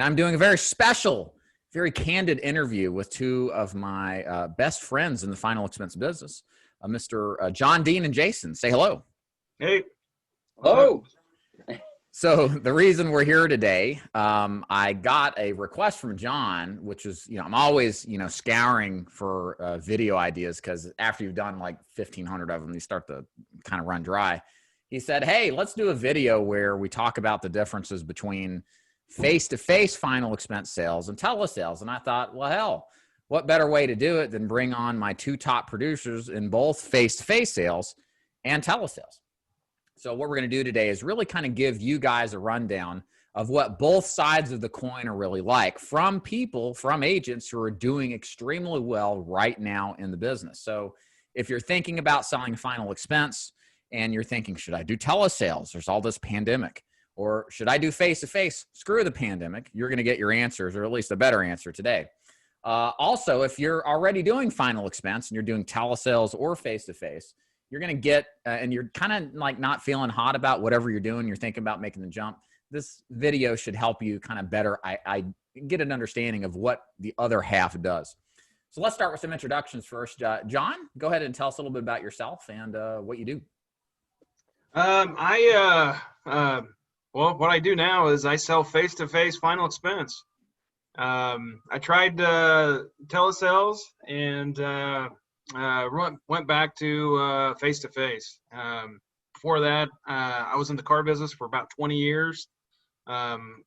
And I'm doing a very special, very candid interview with two of my best friends in the final expense business, Mr. John Dean and Jason. Say hello. Hey. Hello. So the reason we're here today, I got a request from John, which is, I'm always, scouring for video ideas, because after you've done like 1,500 of them, you start to kind of run dry. He said, hey, let's do a video where we talk about the differences between face-to-face final expense sales and telesales. And I thought, well, hell, what better way to do it than bring on my two top producers in both face-to-face sales and telesales. So what we're going to do today is really kind of give you guys a rundown of what both sides of the coin are really like from people, from agents who are doing extremely well right now in the business. So if you're thinking about selling final expense and you're thinking, should I do telesales? There's all this pandemic. Or should I do face-to-face? Screw the pandemic. You're going to get your answers, or at least a better answer today. Also, if you're already doing final expense and you're doing telesales or face-to-face, you're going to get, and you're kind of like not feeling hot about whatever you're doing, you're thinking about making the jump, this video should help you kind of better I get an understanding of what the other half does. So let's start with some introductions first. John, go ahead and tell us a little bit about yourself and what you do. Well, what I do now is I sell face-to-face final expense. I tried telesales and went back to face-to-face. Before that, I was in the car business for about 20 years,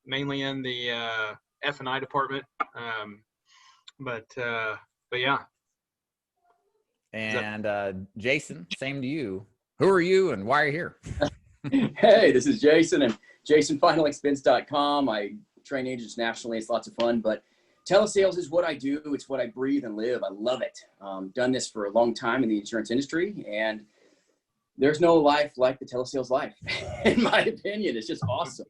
mainly in the F&I department. But yeah. And Jason, same to you. Who are you and why are you here? Hey, this is Jason and JasonFinalExpense.com. I train agents nationally. It's lots of fun, but telesales is what I do. It's what I breathe and live. I love it. Done this for a long time in the insurance industry, and there's no life like the telesales life, in my opinion. It's just awesome.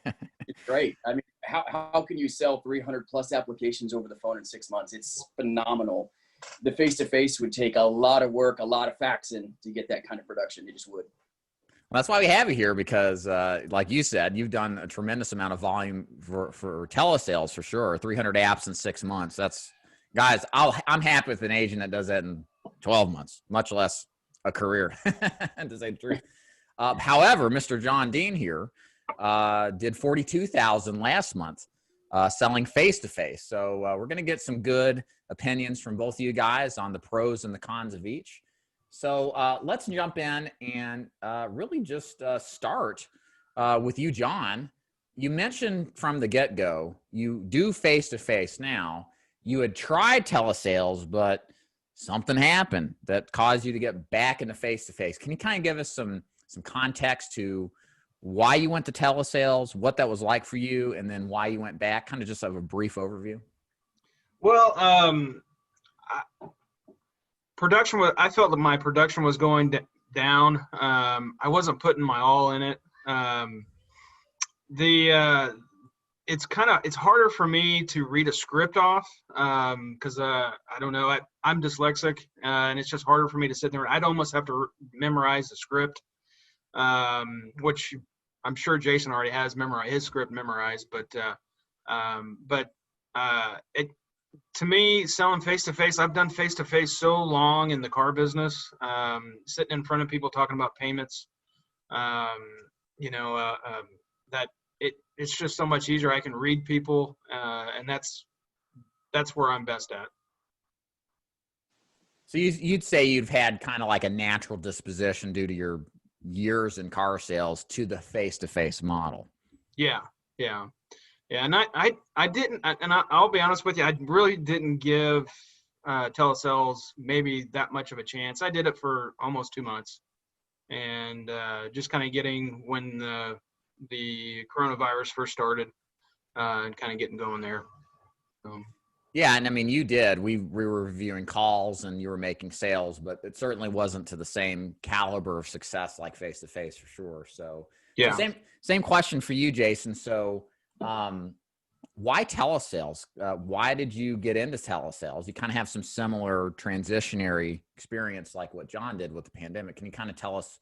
It's great. I mean, how can you sell 300 plus applications over the phone in 6 months? It's phenomenal. The face-to-face would take a lot of work, a lot of faxing to get that kind of production. It just would. Well, that's why we have you here, because like you said, you've done a tremendous amount of volume for telesales for sure. 300 apps in 6 months. That's, guys, I'm happy with an agent that does that in 12 months, much less a career, to say the truth. However, Mr. John Dean here did 42,000 last month selling face-to-face. So we're going to get some good opinions from both of you guys on the pros and the cons of each. So let's jump in and really just start with you, John. You mentioned from the get-go, you do face-to-face now. You had tried telesales, but something happened that caused you to get back into face-to-face. Can you kind of give us some context to why you went to telesales, what that was like for you, and then why you went back? Kind of just have a brief overview. Well, I felt that my production was going down. I wasn't putting my all in it. It's harder for me to read a script off because I don't know, I'm dyslexic and it's just harder for me to sit there. I'd almost have to memorize the script, which I'm sure Jason already has his script memorized, but to me, selling face-to-face, I've done face-to-face so long in the car business, sitting in front of people talking about payments, that it's just so much easier. I can read people, and that's where I'm best at. So you'd say you've had kind of like a natural disposition due to your years in car sales to the face-to-face model. Yeah. And I didn't, and I'll be honest with you, I really didn't give telesales maybe that much of a chance. I did it for almost 2 months, and just kind of getting when the coronavirus first started, and kind of getting going there. Yeah, and I mean, you did. We were reviewing calls, and you were making sales, but it certainly wasn't to the same caliber of success like face-to-face for sure. So yeah, same question for you, Jason. So why telesales? Why did you get into telesales? You kind of have some similar transitionary experience like what John did with the pandemic. Can you kind of tell us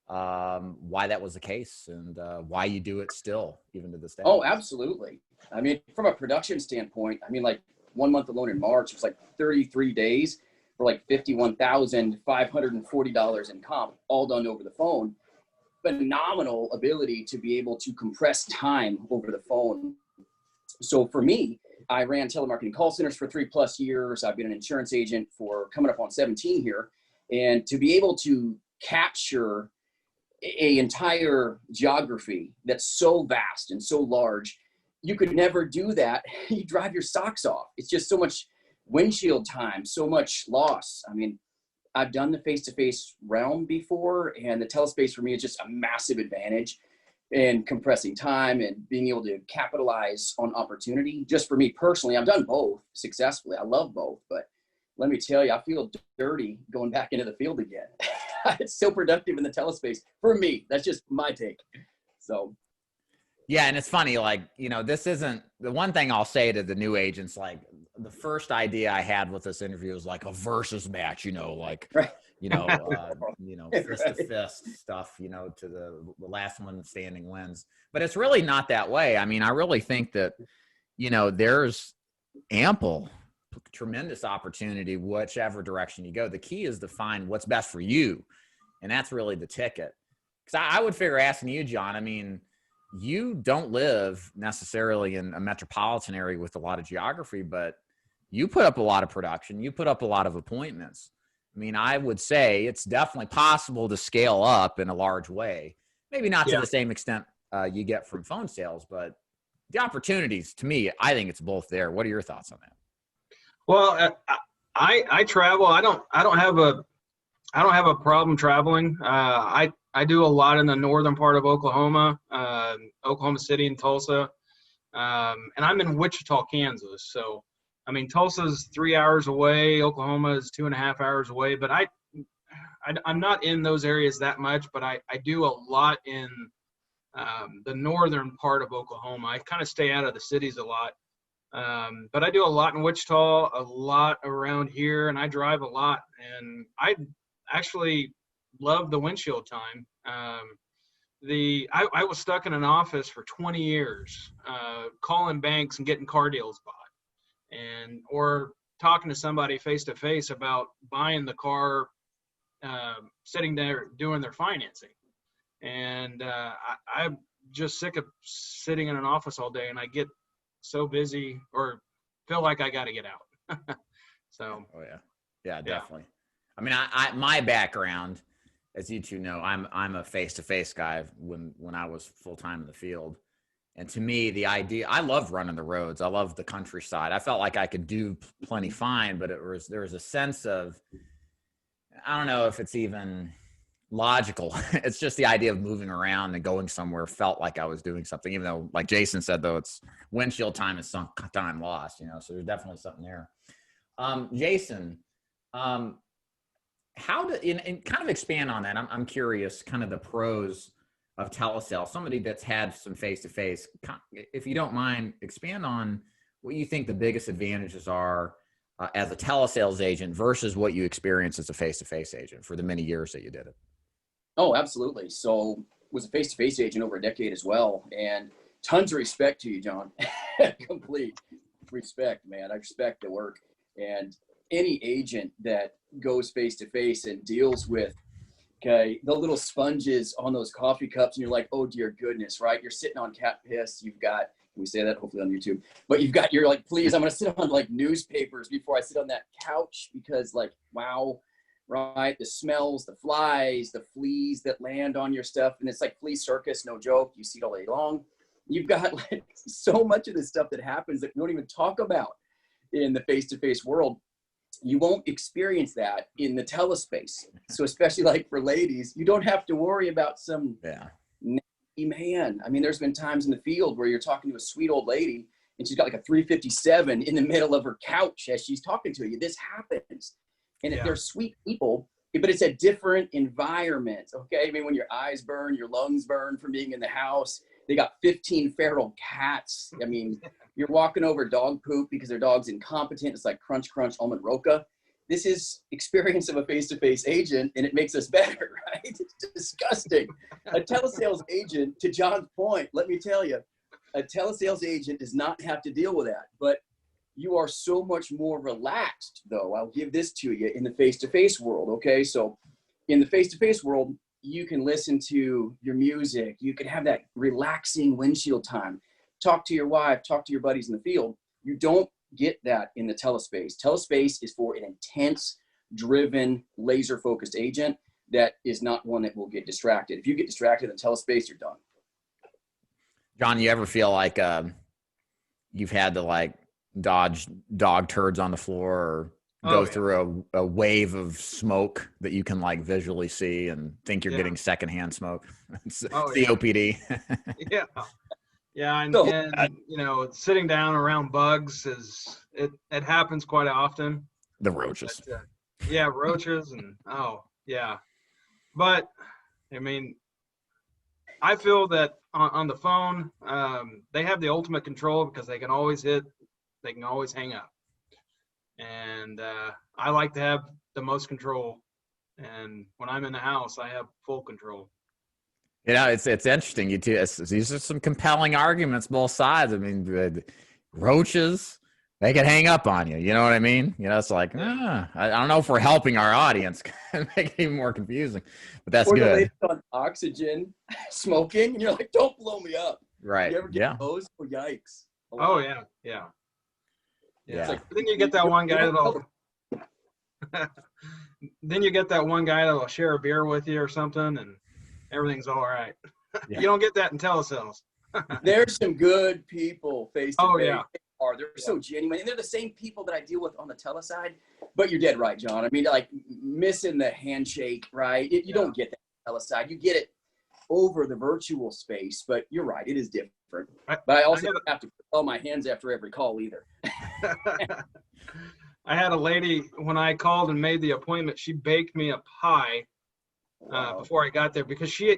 why that was the case and why you do it still, even to this day? Oh, absolutely. I mean, from a production standpoint, I mean, like 1 month alone in March, it was like 33 days for like $51,540 in comp, all done over the phone. Phenomenal ability to be able to compress time over the phone. So for me, I ran telemarketing call centers for 3+ years. I've been an insurance agent for coming up on 17 here. And to be able to capture a entire geography that's so vast and so large, you could never do that. You drive your socks off. It's just so much windshield time, so much loss. I mean, I've done the face-to-face realm before, and the telespace for me is just a massive advantage in compressing time and being able to capitalize on opportunity. Just for me personally, I've done both successfully. I love both, but let me tell you, I feel dirty going back into the field again. It's so productive in the telespace for me. That's just my take. So. Yeah. And it's funny, like, you know, this isn't the one thing I'll say to the new agents. Like, the first idea I had with this interview was like a versus match, you know, like, right. Fist to fist stuff, you know, to the last one standing wins. But it's really not that way. I mean, I really think that, you know, there's ample, tremendous opportunity, whichever direction you go. The key is to find what's best for you. And that's really the ticket. Because I would figure, asking you, John, I mean, you don't live necessarily in a metropolitan area with a lot of geography, but you put up a lot of production. You put up a lot of appointments. I mean, I would say it's definitely possible to scale up in a large way. Maybe not to the same extent you get from phone sales, but the opportunities, to me, I think it's both there. What are your thoughts on that? Well, I travel. I don't have a problem traveling. I do a lot in the northern part of Oklahoma, Oklahoma City and Tulsa, and I'm in Wichita, Kansas. So, I mean, Tulsa's 3 hours away. Oklahoma is 2.5 hours away. But I'm not in those areas that much. But I do a lot in the northern part of Oklahoma. I kind of stay out of the cities a lot. But I do a lot in Wichita, a lot around here, and I drive a lot. And I actually love the windshield time. I was stuck in an office for 20 years, calling banks and getting car deals bought, or talking to somebody face to face about buying the car, sitting there doing their financing. And I'm just sick of sitting in an office all day, and I get so busy or feel like I got to get out. So. Oh yeah, definitely. I mean, my background, as you two know, I'm a face-to-face guy when I was full-time in the field. And to me, the idea, I love running the roads. I love the countryside. I felt like I could do plenty fine, but there was a sense of, I don't know if it's even logical. It's just the idea of moving around and going somewhere felt like I was doing something, even though, like Jason said, though, it's windshield time is some time lost, you know, so there's definitely something there. Jason, how and kind of expand on that. I'm curious, kind of the pros of telesales, somebody that's had some face-to-face, if you don't mind, expand on what you think the biggest advantages are as a telesales agent versus what you experienced as a face-to-face agent for the many years that you did it. Oh, absolutely. So was a face-to-face agent over a decade as well. And tons of respect to you, John. Complete respect, man. I respect the work. And any agent that goes face-to-face and deals with, the little sponges on those coffee cups, and you're like, oh, dear goodness, right? You're sitting on cat piss. You've got, can we say that? Hopefully on YouTube. But you're like, please, I'm going to sit on like newspapers before I sit on that couch because like, wow. Right? The smells, the flies, the fleas that land on your stuff. And it's like flea circus, no joke. You see it all day long. You've got like so much of this stuff that happens that we don't even talk about in the face-to-face world. You won't experience that in the telespace. So especially like for ladies, you don't have to worry about some nasty man. I mean, there's been times in the field where you're talking to a sweet old lady and she's got like a 357 in the middle of her couch as she's talking to you. This happens. And if they're sweet people, but it's a different environment, okay? I mean, when your eyes burn, your lungs burn from being in the house. They got 15 feral cats. I mean, you're walking over dog poop because their dog's incompetent. It's like crunch, crunch, almond roca. This is experience of a face-to-face agent, and it makes us better, right? It's disgusting. A telesales agent, to John's point, let me tell you, a telesales agent does not have to deal with that, but you are so much more relaxed, though. I'll give this to you in the face-to-face world, okay? So in the face-to-face world, you can listen to your music. You can have that relaxing windshield time. Talk to your wife, talk to your buddies in the field. You don't get that in the telespace. Telespace is for an intense, driven, laser-focused agent that is not one that will get distracted. If you get distracted in telespace, you're done. John, you ever feel like you've had to like dodge dog turds on the floor or go through a wave of smoke that you can like visually see and think you're getting secondhand smoke? COPD. Yeah. Yeah. And you know, sitting down around bugs it happens quite often. The roaches. But, yeah. Roaches and, but I mean, I feel that on the phone, they have the ultimate control because they can always hang up. And I like to have the most control. And when I'm in the house, I have full control. You know, it's interesting. These are some compelling arguments, both sides. I mean, the roaches, they can hang up on you. You know what I mean? You know, it's like, I don't know if we're helping our audience and make it even more confusing, but that's good. Or the lady on oxygen smoking, and you're like, don't blow me up. Right. You ever get those? Oh, yikes. Oh, yeah. Yeah. Yeah. It's like, then you get that one guy that'll share a beer with you or something, and everything's all right. You don't get that in telesales. There's some good people face to face. Oh, yeah. They're so genuine, and they're the same people that I deal with on the tele side. But you're dead right, John. I mean, like missing the handshake, right? You don't get that on the tele side. You get it over the virtual space, but you're right, it is different. But I also don't have to put my hands after every call either. I had a lady, when I called and made the appointment, she baked me a pie before I got there because she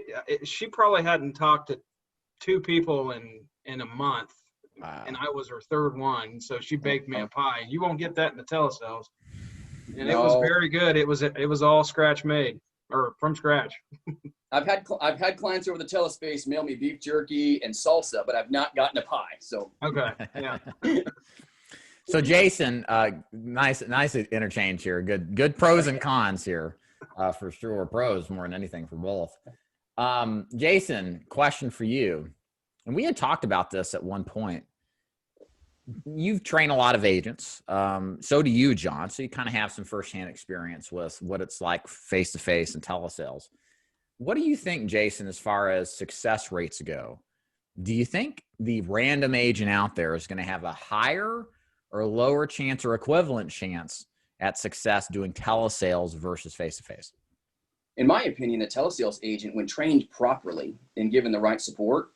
probably hadn't talked to 2 people in a month. Wow. And I was her 3rd one, so she baked me a pie. You won't get that in the telesales. And it was very good. It was all scratch made or from scratch. I've had clients over the telespace mail me beef jerky and salsa, but I've not gotten a pie. So okay, yeah. So Jason, nice interchange here. Good pros and cons here, for sure. Pros more than anything for both. Jason, question for you. And we had talked about this at one point. You've trained a lot of agents. So do you, John. So you kind of have some firsthand experience with what it's like face-to-face and telesales. What do you think, Jason, as far as success rates go? Do you think the random agent out there is going to have a higher or lower chance or equivalent chance at success doing telesales versus face-to-face? In my opinion, a telesales agent, when trained properly and given the right support,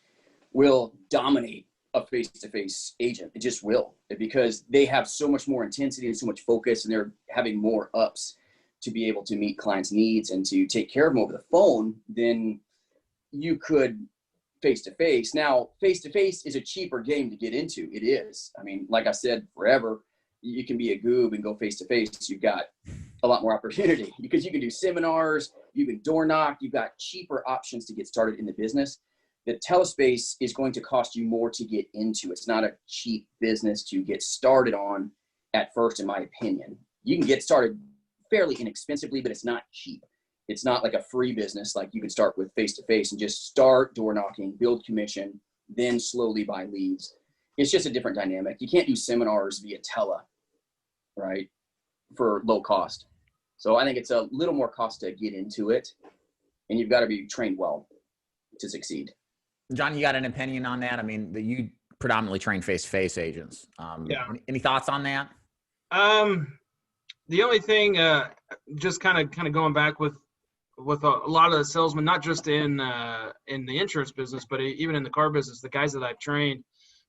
will dominate a face-to-face agent. It just will, because they have so much more intensity and so much focus, and they're having more ups to be able to meet clients' needs and to take care of them over the phone than you could face-to-face. Now, face-to-face is a cheaper game to get into. It is. I mean, like I said, forever, you can be a goob and go face-to-face. You've got a lot more opportunity because you can do seminars, you can door knock, you've got cheaper options to get started in the business. The telespace is going to cost you more to get into. It's not a cheap business to get started on at first, in my opinion. You can get started fairly inexpensively, but it's not cheap. It's not like a free business. Like you can start with face-to-face and just start door knocking, build commission, then slowly buy leads. It's just a different dynamic. You can't do seminars via tele, right, for low cost. So I think it's a little more cost to get into it, and you've got to be trained well to succeed. John, you got an opinion on that? I mean, you predominantly train face-to-face agents. Any thoughts on that? The only thing, just kind of going back with a lot of the salesmen, not just in the insurance business, but even in the car business, the guys that I've trained,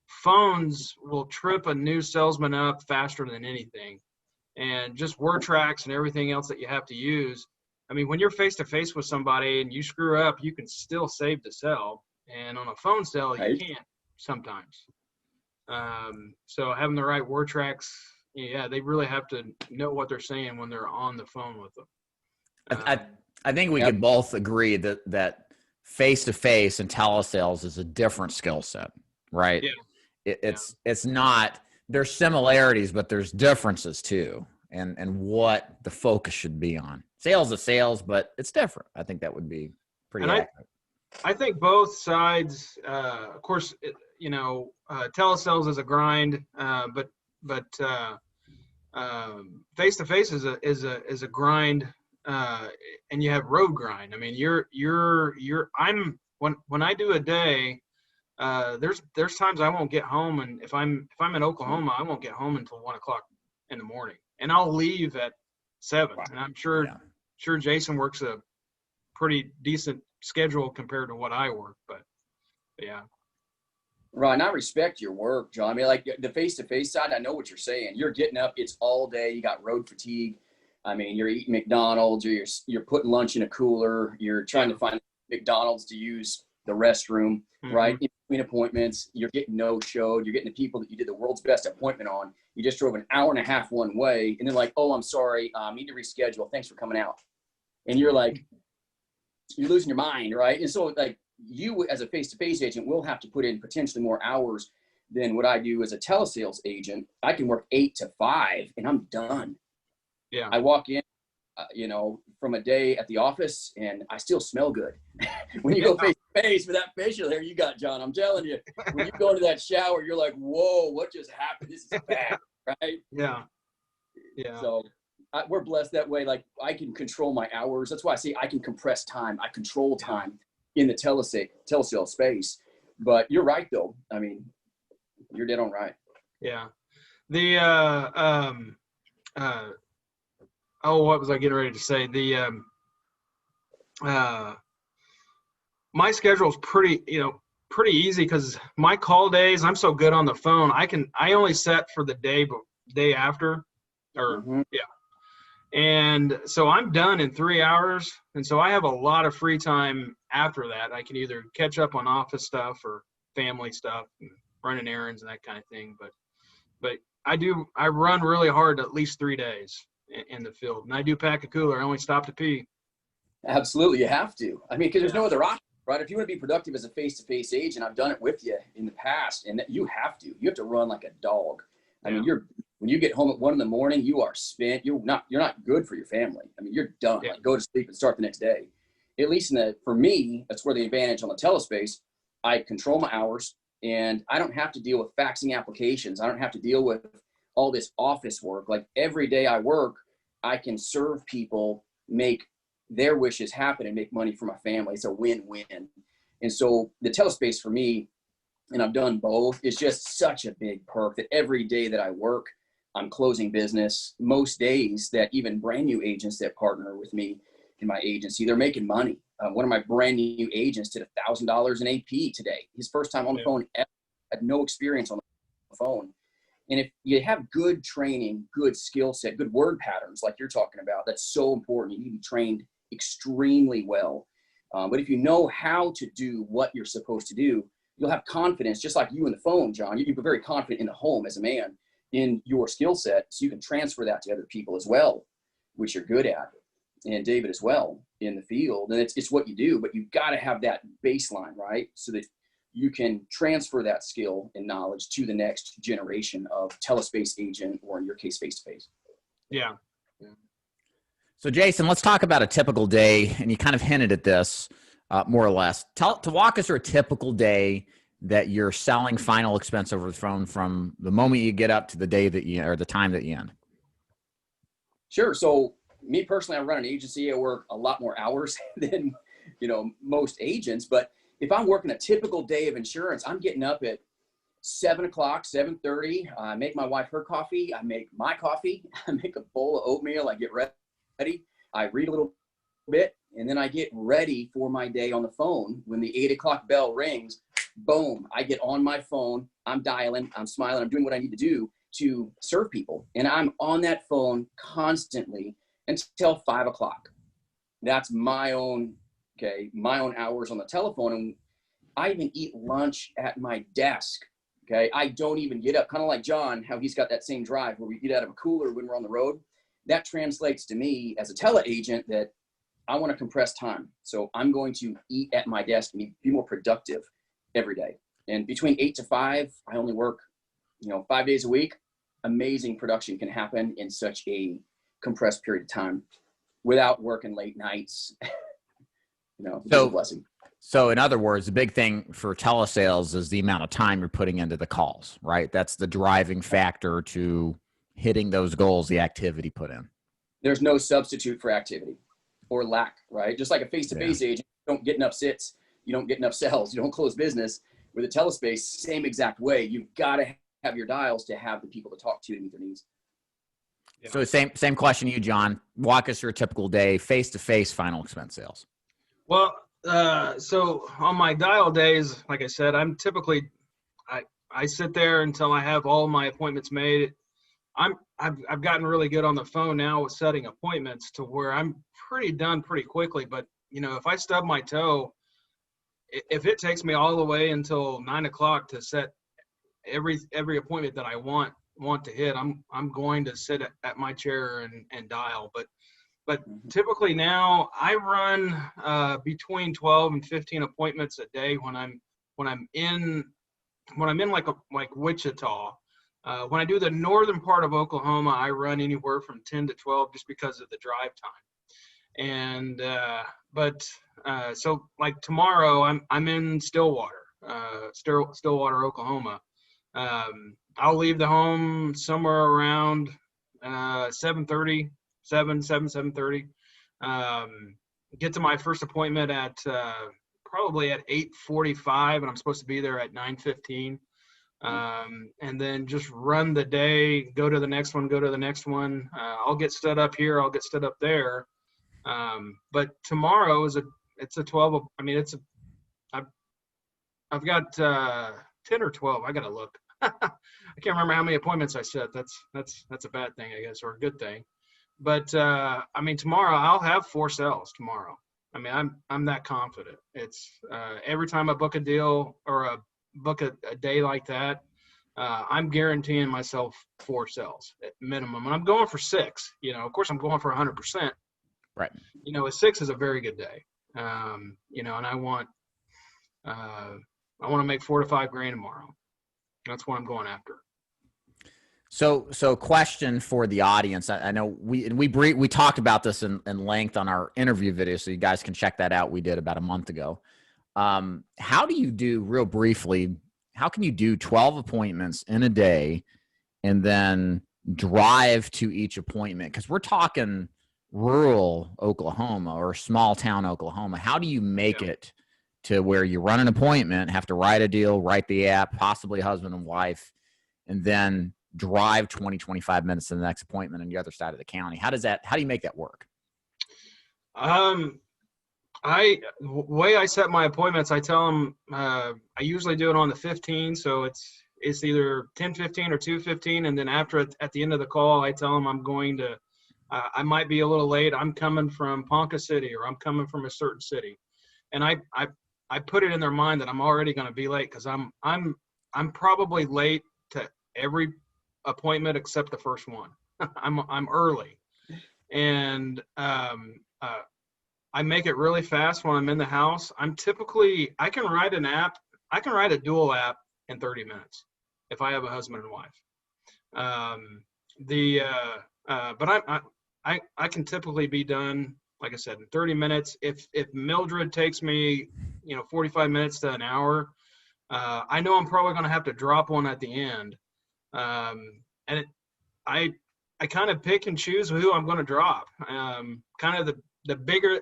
phones will trip a new salesman up faster than anything. And just word tracks and everything else that you have to use. I mean, when you're face-to-face with somebody and you screw up, you can still save the sell. And on a phone sell, you can't sometimes. So having the right word tracks, they really have to know what they're saying when they're on the phone with them. I think we could both agree that face-to-face and telesales is a different skill set, right? Yeah. It's not, there's similarities, but there's differences too, and what the focus should be on. Sales is sales, but it's different. I think that would be pretty And accurate. I think both sides, of course, telesales is a grind, but face to face is a grind, and you have road grind. I mean, I'm when I do a day, there's times I won't get home, and if I'm in Oklahoma, I won't get home until 1 o'clock in the morning, and I'll leave at 7. And I'm sure Jason works a pretty decent schedule compared to what I work, but yeah. Right, and I respect your work, John. I mean, like the face-to-face side, I know what you're saying. You're getting up, it's all day. You got road fatigue. I mean, you're eating McDonald's, or you're putting lunch in a cooler. You're trying to find McDonald's to use the restroom, right? In between appointments, you're getting no-showed. You're getting the people that you did the world's best appointment on. You just drove an hour and a half one way, and they're like, "Oh, I'm sorry, need to reschedule. Thanks for coming out." And you're like, you're losing your mind, right? And so, like, you as a face-to-face agent will have to put in potentially more hours than what I do as a telesales agent. I can work 8 to 5 and I'm done. Yeah. I walk in, from a day at the office and I still smell good. When you go face-to-face with that facial hair you got, John, I'm telling you, when you go into that shower, you're like, whoa, what just happened? This is bad, right? Yeah. Yeah. So we're blessed that way. Like, I can control my hours. That's why I say I can compress time. I control time in the telesale space. But you're right, though. I mean, you're dead on right. Yeah. What was I getting ready to say? My schedule is pretty easy because my call days, I'm so good on the phone. I only set for the day after, or and so I'm done in 3 hours. And so I have a lot of free time after that. I can either catch up on office stuff or family stuff, and running errands and that kind of thing. But I run really hard at least 3 days in the field. And I do pack a cooler. I only stop to pee. Absolutely. You have to. I mean, because there's no other option, right? If you want to be productive as a face-to-face agent, I've done it with you in the past, and you have to run like a dog. I mean, when you get home at 1 a.m, you are spent. You're not good for your family. I mean, you're done. Like, go to sleep and start the next day. At least for me, that's where the advantage on the telespace. I control my hours, and I don't have to deal with faxing applications. I don't have to deal with all this office work. Like, every day I work, I can serve people, make their wishes happen, and make money for my family. It's a win-win. And so the telespace for me, and I've done both, is just such a big perk that every day that I work, I'm closing business. Most days that even brand new agents that partner with me in my agency, they're making money. One of my brand new agents did $1,000 in AP today. His first time on the phone ever. Had no experience on the phone. And if you have good training, good skill set, good word patterns like you're talking about, that's so important. You need to be trained extremely well. But if you know how to do what you're supposed to do, you'll have confidence, just like you in the phone, John. You'll be very confident in the home as a man in your skill set, so you can transfer that to other people as well, which you're good at, and David as well in the field. And it's what you do, but you've got to have that baseline, right? So that you can transfer that skill and knowledge to the next generation of telespace agent, or in your case, face-to-face. Yeah. So Jason, let's talk about a typical day. And you kind of hinted at this more or less. To walk us through a typical day that you're selling final expense over the phone from the moment you get up to the day that or the time that you end. Sure. So me personally, I run an agency. I work a lot more hours than, most agents. But if I'm working a typical day of insurance, I'm getting up at 7 o'clock, 7:30. I make my wife her coffee. I make my coffee. I make a bowl of oatmeal. I get ready. I read a little bit, and then I get ready for my day on the phone. When the 8 o'clock bell rings, boom, I get on my phone. I'm dialing. I'm smiling. I'm doing what I need to do to serve people. And I'm on that phone constantly until 5 o'clock. That's my own hours on the telephone. And I even eat lunch at my desk. Okay. I don't even get up, kind of like John, how he's got that same drive where we eat out of a cooler when we're on the road. That translates to me as a tele agent that I want to compress time. So I'm going to eat at my desk and be more productive every day. And between 8 to 5, I only work, 5 days a week. Amazing production can happen in such a compressed period of time without working late nights. Which is a blessing. So in other words, the big thing for telesales is the amount of time you're putting into the calls, right? That's the driving factor to hitting those goals, the activity put in. There's no substitute for activity or lack, right? Just like a face-to-face agent, you don't get enough sits, you don't get enough sales, you don't close business. With a telespace, same exact way. You've got to have your dials to have the people to talk to meet their needs. Yeah. So same question to you, John. Walk us through a typical day, face-to-face final expense sales. Well, so on my dial days, like I said, I'm typically, I sit there until I have all my appointments made. I've gotten really good on the phone now with setting appointments to where I'm pretty done pretty quickly. But if I stub my toe, if it takes me all the way until 9 o'clock to set every appointment that I want to hit, I'm going to sit at my chair and dial. But typically now I run between 12 and 15 appointments a day when I'm in like Wichita. When I do the northern part of Oklahoma, I run anywhere from 10 to 12 just because of the drive time. And so like tomorrow I'm in Stillwater, Oklahoma. I'll leave the home somewhere around 7:30. 7:30. Get to my first appointment at probably at 8:45, and I'm supposed to be there at 9:15. And then just run the day, go to the next one. I'll get stood up here, I'll get stood up there. But tomorrow it's a 12. I mean, I've got 10 or 12. I gotta look. I can't remember how many appointments I set. That's a bad thing, I guess, or a good thing. But I mean, tomorrow I'll have 4 sales tomorrow. I mean, I'm that confident. It's every time I book a deal or book a day like that, I'm guaranteeing myself 4 sales at minimum, and I'm going for 6. Of course, I'm going for 100%. Right. A 6 is a very good day. And I want to make 4 to 5 grand tomorrow. That's what I'm going after. So question for the audience. I know we talked about this in length on our interview video, so you guys can check that out. We did about a month ago. How do you do, real briefly, how can you do 12 appointments in a day and then drive to each appointment? Because we're talking rural Oklahoma or small town Oklahoma. How do you make it to where you run an appointment, have to write a deal, write the app, possibly husband and wife, and then drive 20, 25 minutes to the next appointment on the other side of the county? How do you make that work? Way I set my appointments, I tell them, I usually do it on the 15. So it's either 10:15 or 2:15. And then at the end of the call, I tell them I'm going to, I might be a little late. I'm coming from Ponca City, or I'm coming from a certain city. And I put it in their mind that I'm already going to be late, because I'm probably late to every appointment except the first one. I'm early, and I make it really fast when I'm in the house. I can write an app. I can write a dual app in 30 minutes if I have a husband and wife. But I can typically be done, like I said, in 30 minutes. If Mildred takes me, 45 minutes to an hour, I know I'm probably going to have to drop one at the end. And I kind of pick and choose who I'm going to drop. Kind of the bigger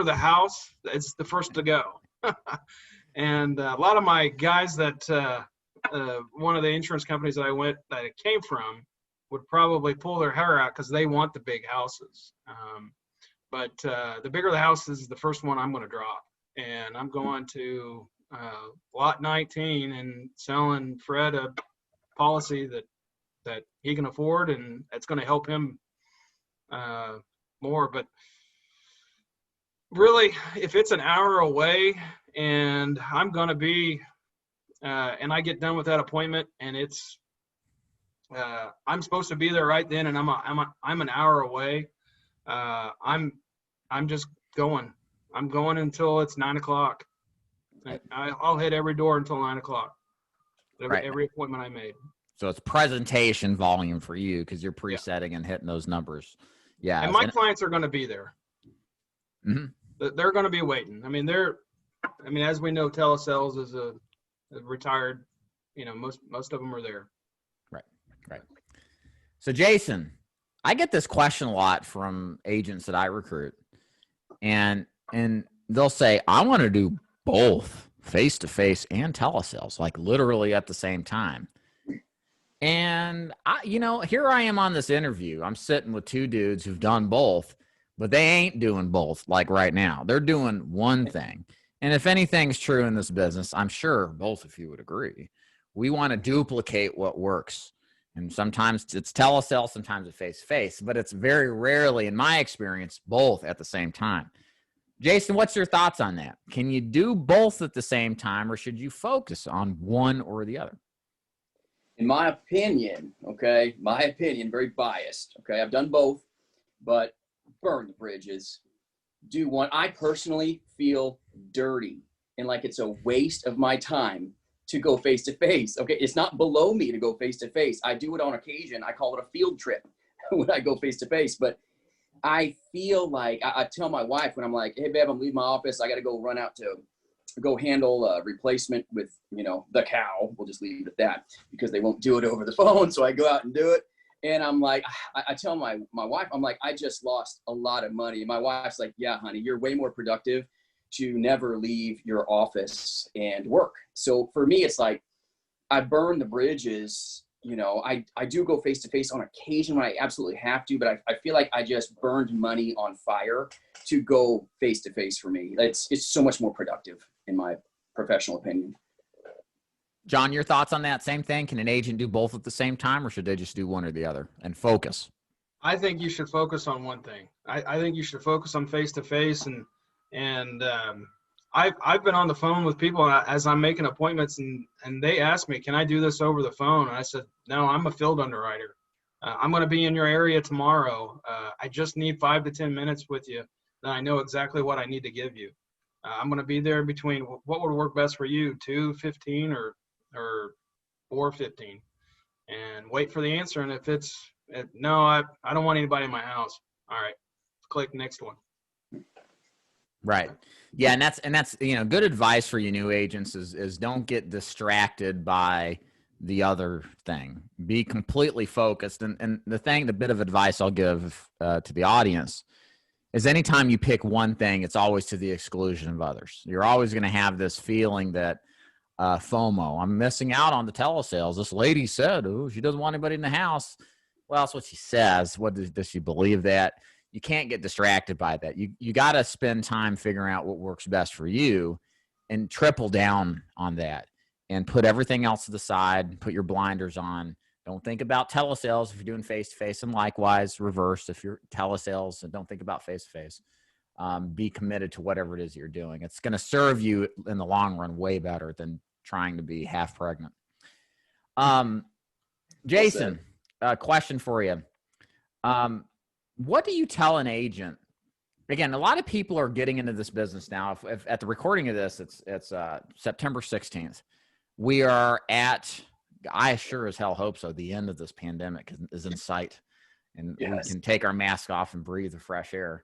the house, it's the first to go. And a lot of my guys that one of the insurance companies that I came from would probably pull their hair out because they want the big houses. But the bigger the house is, the first one I'm going to drop. And I'm going to lot 19 and selling Fred a policy that he can afford, and it's going to help him more. But really, if it's an hour away and I'm going to be and I get done with that appointment, and it's I'm supposed to be there right then, and I'm an hour away, I'm just going. I'm going until it's 9 o'clock. I'll hit every door until 9 o'clock. Right. Every appointment I made. So it's presentation volume for you because you're Yeah. presetting and hitting those numbers. Yeah. And my clients are going to be there. Mhm. They're going to be waiting. I mean, as we know, Telesales is a retired, most of them are there. Right. Right. So Jason, I get this question a lot from agents that I recruit, and they'll say, I want to do both face-to-face and telesales, like literally at the same time. And here I am on this interview. I'm sitting with two dudes who've done both, but they ain't doing both like right now. They're doing one thing. And if anything's true in this business, I'm sure both of you would agree. We want to duplicate what works. And sometimes it's telesales, sometimes it's face-to-face, but it's very rarely, in my experience, both at the same time. Jason, what's your thoughts on that? Can you do both at the same time, or should you focus on one or the other? In my opinion, very biased. Okay, I've done both, but burn the bridges. Do one. I personally feel dirty and like it's a waste of my time to go face to face. Okay, it's not below me to go face to face. I do it on occasion. I call it a field trip when I go face to face. But I feel like I tell my wife when I'm like, hey, babe, I'm leaving my office. I got to go run out to go handle a replacement with, the cow. We'll just leave it at that because they won't do it over the phone. So I go out and do it. And I'm like, I tell my wife, I'm like, I just lost a lot of money. And my wife's like, yeah, honey, you're way more productive to never leave your office and work. So for me, it's like, I burn the bridges. I do go face to face on occasion when I absolutely have to, but I feel like I just burned money on fire to go face to face for me. It's so much more productive in my professional opinion. John, your thoughts on that? Same thing. Can an agent do both at the same time, or should they just do one or the other and focus? I think you should focus on one thing. I think you should focus on face to face, and I've been on the phone with people as I'm making appointments, and they ask me, can I do this over the phone? And I said, no, I'm a field underwriter. I'm going to be in your area tomorrow. I just need 5 to 10 minutes with you. Then I know exactly what I need to give you. I'm going to be there between what would work best for you, 2:15 or 4:15, and wait for the answer. And if it's no, I don't want anybody in my house. All right, click next one. Right. Yeah, and that's good advice for you new agents is don't get distracted by the other thing. Be completely focused. And the bit of advice I'll give to the audience is anytime you pick one thing, it's always to the exclusion of others. You're always going to have this feeling that FOMO, I'm missing out on the telesales. This lady said, oh, she doesn't want anybody in the house. Well, that's what she says. Does she believe that? You can't get distracted by that. You got to spend time figuring out what works best for you and triple down on that and put everything else to the side, put your blinders on. Don't think about telesales if you're doing face-to-face, and likewise reverse if you're telesales, and don't think about face-to-face. Be committed to whatever it is you're doing. It's going to serve you in the long run way better than trying to be half pregnant. Jason, question for you. What do you tell an agent? Again, a lot of people are getting into this business now. If at the recording of this, it's September 16th. We are at, I sure as hell hope so, the end of this pandemic is in sight. And yes, we can take our mask off and breathe the fresh air.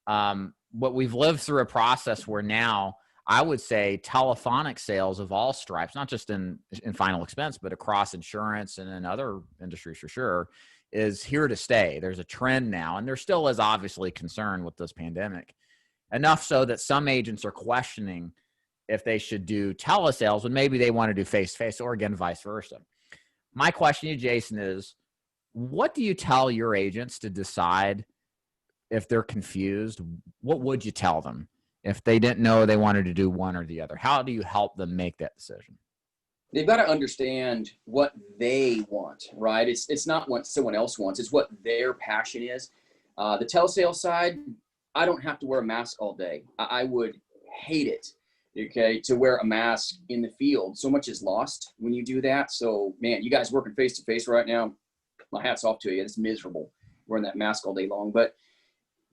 But we've lived through a process where now I would say telephonic sales of all stripes, not just in final expense, but across insurance and in other industries for sure, is here to stay. There's a trend now, and there still is obviously concern with this pandemic, enough so that some agents are questioning if they should do telesales when maybe they want to do face-to-face, or again, vice versa. My question to you, Jason, is what do you tell your agents to decide if they're confused? What would you tell them if they didn't know they wanted to do one or the other? How do you help them make that decision? They've got to understand what they want, right? It's not what someone else wants. It's what their passion is. The telesales side, I don't have to wear a mask all day. I would hate it, okay, to wear a mask in the field. So much is lost when you do that. So, man, you guys working face-to-face right now, my hat's off to you. It's miserable wearing that mask all day long. But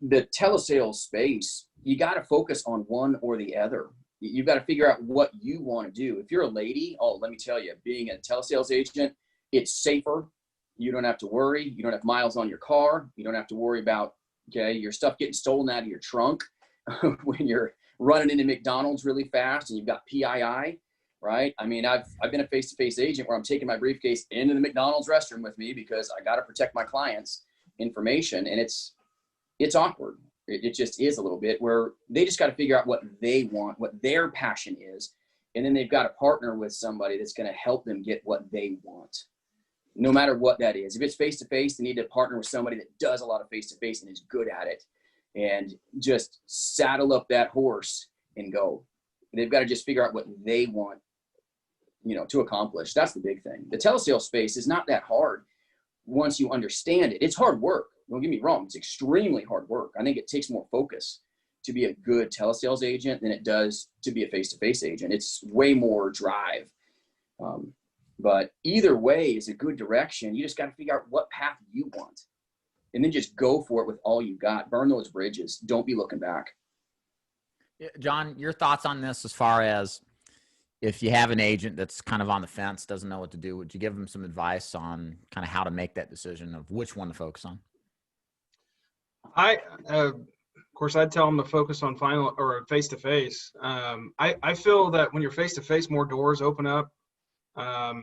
the telesales space, you got to focus on one or the other. You've got to figure out what you want to do. If you're a lady, oh, let me tell you, being a telesales agent, it's safer. You don't have to worry. You don't have miles on your car. You don't have to worry about, okay, your stuff getting stolen out of your trunk when you're running into McDonald's really fast and you've got PII, right? I mean, I've been a face-to-face agent where I'm taking my briefcase into the McDonald's restroom with me because I got to protect my clients' information, and it's awkward. It just is a little bit, where they just got to figure out what they want, what their passion is, and then they've got to partner with somebody that's going to help them get what they want, no matter what that is. If it's face-to-face, they need to partner with somebody that does a lot of face-to-face and is good at it, and just saddle up that horse and go. They've got to just figure out what they want, to accomplish. That's the big thing. The telesales space is not that hard once you understand it. It's hard work. Don't get me wrong. It's extremely hard work. I think it takes more focus to be a good telesales agent than it does to be a face-to-face agent. It's way more drive. But either way is a good direction. You just got to figure out what path you want, and then just go for it with all you got. Burn those bridges. Don't be looking back. John, your thoughts on this, as far as if you have an agent that's kind of on the fence, doesn't know what to do, would you give them some advice on kind of how to make that decision of which one to focus on? Of course, I'd tell them to focus on final or face-to-face. I feel that when you're face-to-face, more doors open up. I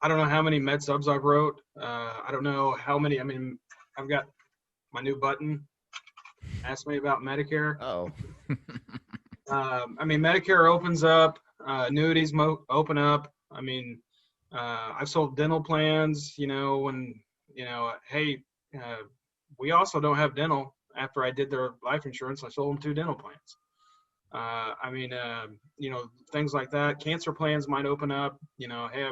don't know how many med subs I've wrote. I don't know how many. I mean, I've got my new button. Ask me about Medicare. Oh. I mean, Medicare opens up. Annuities open up. I mean, I've sold dental plans. When hey, we also don't have dental. After I did their life insurance, I sold them 2 dental plans. I mean, things like that. Cancer plans might open up. Hey,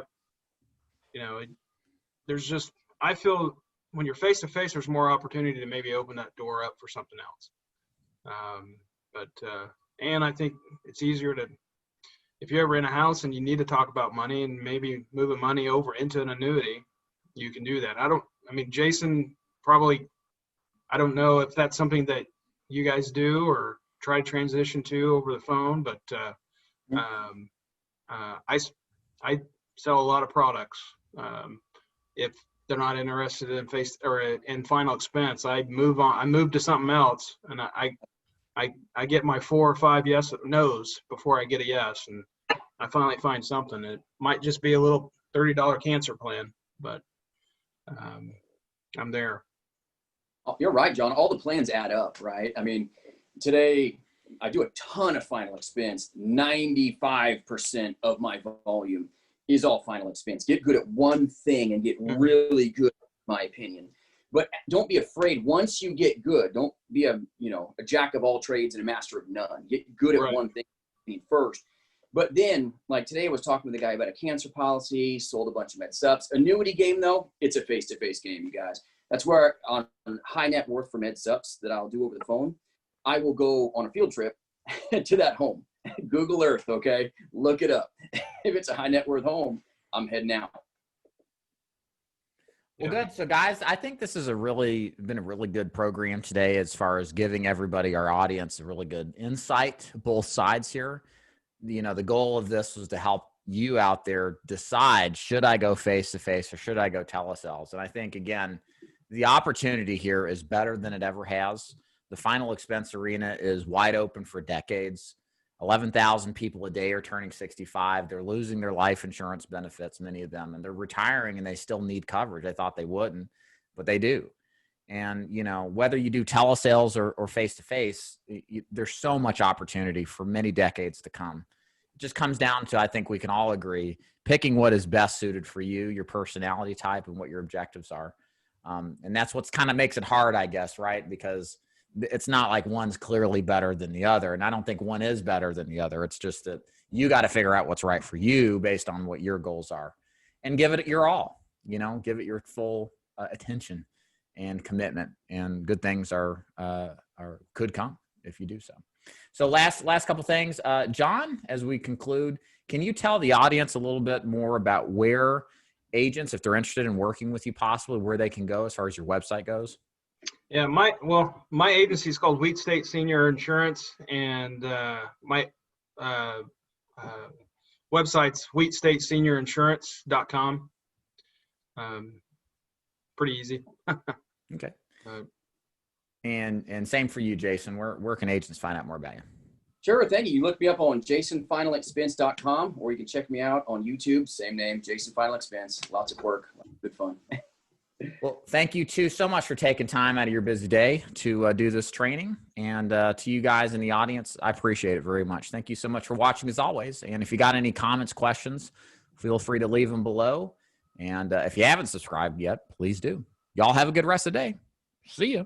there's just, I feel when you're face to face, there's more opportunity to maybe open that door up for something else. And I think it's easier to, if you're ever in a house and you need to talk about money and maybe moving money over into an annuity, you can do that. Jason probably, I don't know if that's something that you guys do or try to transition to over the phone, but I sell a lot of products. If they're not interested in face or in final expense, I move to something else, and I get my 4 or 5 yes no's before I get a yes, and I finally find something. It might just be a little $30 cancer plan, but I'm there. You're right, John. All the plans add up, right? I mean, today I do a ton of final expense. 95% of my volume is all final expense. Get good at one thing and get really good, in my opinion. But don't be afraid. Once you get good, don't be a jack of all trades and a master of none. Get good at one thing first. But then, like today, I was talking with a guy about a cancer policy, sold a bunch of med subs. Annuity game, though, it's a face-to-face game, you guys. That's where on high net worth for med subs that I'll do over the phone, I will go on a field trip to that home. Google Earth, okay? Look it up. If it's a high net worth home, I'm heading out. Well, good. So, guys, I think this has been a really good program today, as far as giving everybody, our audience, a really good insight, both sides here. The goal of this was to help you out there decide, should I go face-to-face or should I go telesales? And I think, again, the opportunity here is better than it ever has. The final expense arena is wide open for decades. 11,000 people a day are turning 65. They're losing their life insurance benefits, many of them, and they're retiring and they still need coverage. I thought they wouldn't, but they do. And, whether you do telesales or face-to-face, there's so much opportunity for many decades to come. It just comes down to, I think we can all agree, picking what is best suited for you, your personality type, and what your objectives are. And that's what's kind of makes it hard, I guess, right? Because it's not like one's clearly better than the other. And I don't think one is better than the other. It's just that you got to figure out what's right for you based on what your goals are, and give it your all, give it your full attention and commitment, and good things could come if you do so. So last couple things, John, as we conclude, can you tell the audience a little bit more about where agents, if they're interested in working with you, possibly where they can go as far as your website goes? Yeah, my agency is called Wheat State Senior Insurance, and my website's wheatstatesenior.insurance.com. Pretty easy. Okay. And same for you, Jason. Where can agents find out more about you? Sure, thank you. You look me up on jasonfinalexpense.com, or you can check me out on YouTube, same name, Jason Final Expense. Lots of work, good fun. Well, thank you too so much for taking time out of your busy day to do this training. And to you guys in the audience, I appreciate it very much. Thank you so much for watching as always. And if you got any comments, questions, feel free to leave them below. And if you haven't subscribed yet, please do. Y'all have a good rest of the day. See ya.